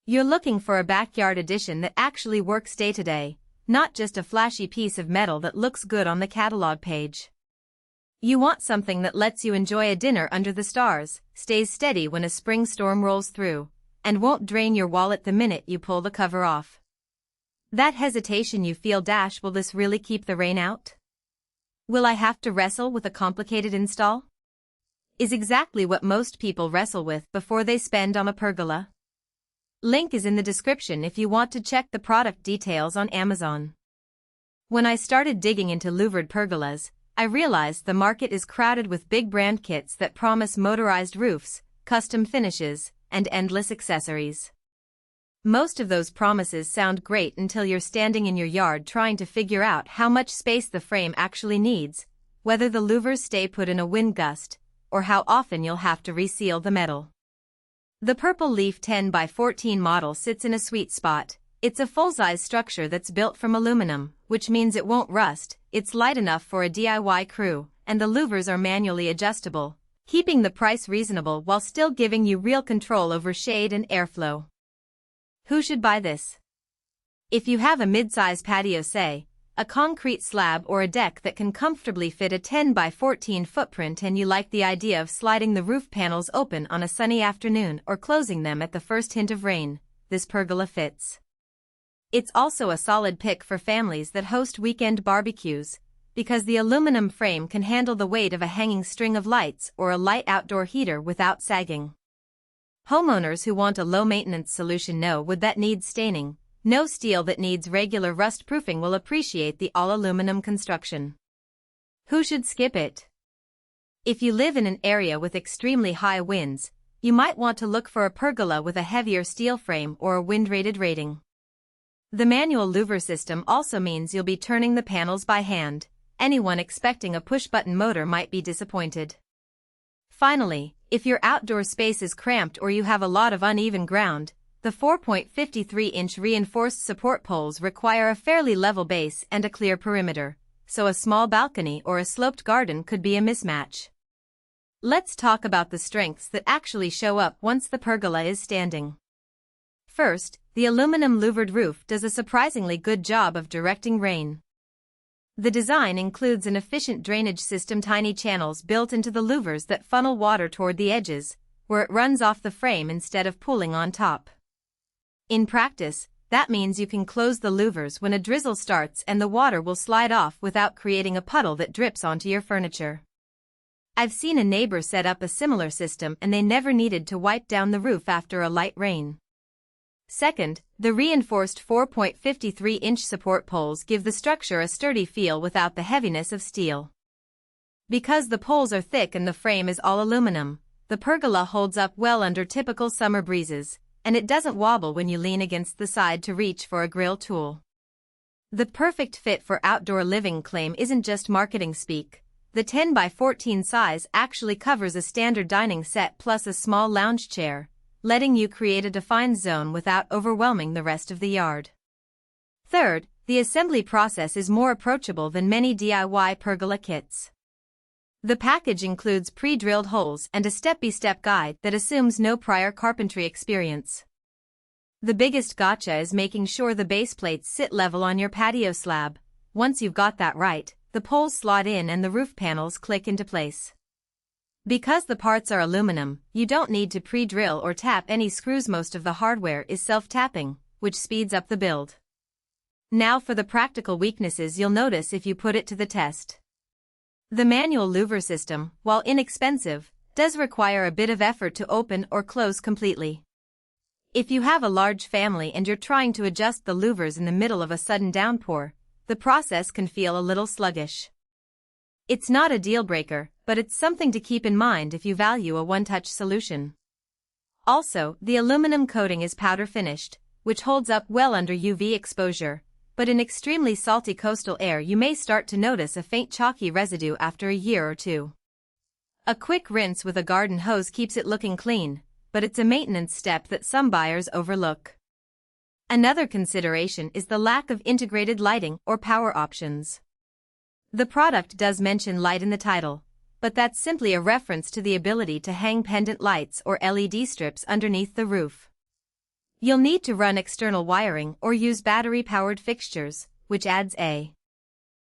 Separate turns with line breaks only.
You're looking for a backyard addition that actually works day to day, not just a flashy piece of metal that looks good on the catalog page. You want something that lets you enjoy a dinner under the stars, stays steady when a spring storm rolls through, and won't drain your wallet the minute you pull the cover off. That hesitation you feel - will this really keep the rain out? Will I have to wrestle with a complicated install? Is exactly what most people wrestle with before they spend on a pergola. Link is in the description if you want to check the product details on Amazon. When I started digging into louvered pergolas, I realized the market is crowded with big brand kits that promise motorized roofs, custom finishes, and endless accessories. Most of those promises sound great until you're standing in your yard trying to figure out how much space the frame actually needs, whether the louvers stay put in a wind gust, or how often you'll have to reseal the metal. The Purple Leaf 10x14 model sits in a sweet spot. It's a full-size structure that's built from aluminum, which means it won't rust, it's light enough for a DIY crew, and the louvers are manually adjustable, keeping the price reasonable while still giving you real control over shade and airflow. Who should buy this? If you have a mid-size patio, say, a concrete slab or a deck that can comfortably fit a 10x14 footprint, and you like the idea of sliding the roof panels open on a sunny afternoon or closing them at the first hint of rain, this pergola fits. It's also a solid pick for families that host weekend barbecues, because the aluminum frame can handle the weight of a hanging string of lights or a light outdoor heater without sagging. Homeowners who want a low-maintenance solution know wood that needs staining, no steel that needs regular rust-proofing will appreciate the all-aluminum construction. Who should skip it? If you live in an area with extremely high winds, you might want to look for a pergola with a heavier steel frame or a wind-rated rating. The manual louver system also means you'll be turning the panels by hand. Anyone expecting a push-button motor might be disappointed. Finally, if your outdoor space is cramped or you have a lot of uneven ground, the 4.53-inch reinforced support poles require a fairly level base and a clear perimeter, so a small balcony or a sloped garden could be a mismatch. Let's talk about the strengths that actually show up once the pergola is standing. First, the aluminum louvered roof does a surprisingly good job of directing rain. The design includes an efficient drainage system, tiny channels built into the louvers that funnel water toward the edges, where it runs off the frame instead of pooling on top. In practice, that means you can close the louvers when a drizzle starts and the water will slide off without creating a puddle that drips onto your furniture. I've seen a neighbor set up a similar system and they never needed to wipe down the roof after a light rain. Second, the reinforced 4.53-inch support poles give the structure a sturdy feel without the heaviness of steel. Because the poles are thick and the frame is all aluminum, the pergola holds up well under typical summer breezes, and it doesn't wobble when you lean against the side to reach for a grill tool. The perfect fit for outdoor living claim isn't just marketing speak. The 10x14 size actually covers a standard dining set plus a small lounge chair, letting you create a defined zone without overwhelming the rest of the yard. Third, the assembly process is more approachable than many DIY pergola kits. The package includes pre-drilled holes and a step-by-step guide that assumes no prior carpentry experience. The biggest gotcha is making sure the base plates sit level on your patio slab. Once you've got that right, the poles slot in and the roof panels click into place. Because the parts are aluminum, you don't need to pre-drill or tap any screws. Most of the hardware is self-tapping, which speeds up the build. Now for the practical weaknesses you'll notice if you put it to the test. The manual louver system, while inexpensive, does require a bit of effort to open or close completely. If you have a large family and you're trying to adjust the louvers in the middle of a sudden downpour, the process can feel a little sluggish. It's not a deal-breaker, but it's something to keep in mind if you value a one-touch solution. Also, the aluminum coating is powder-finished, which holds up well under UV exposure, but in extremely salty coastal air you may start to notice a faint chalky residue after a year or two. A quick rinse with a garden hose keeps it looking clean, but it's a maintenance step that some buyers overlook. Another consideration is the lack of integrated lighting or power options. The product does mention light in the title, but that's simply a reference to the ability to hang pendant lights or LED strips underneath the roof. You'll need to run external wiring or use battery-powered fixtures, which adds a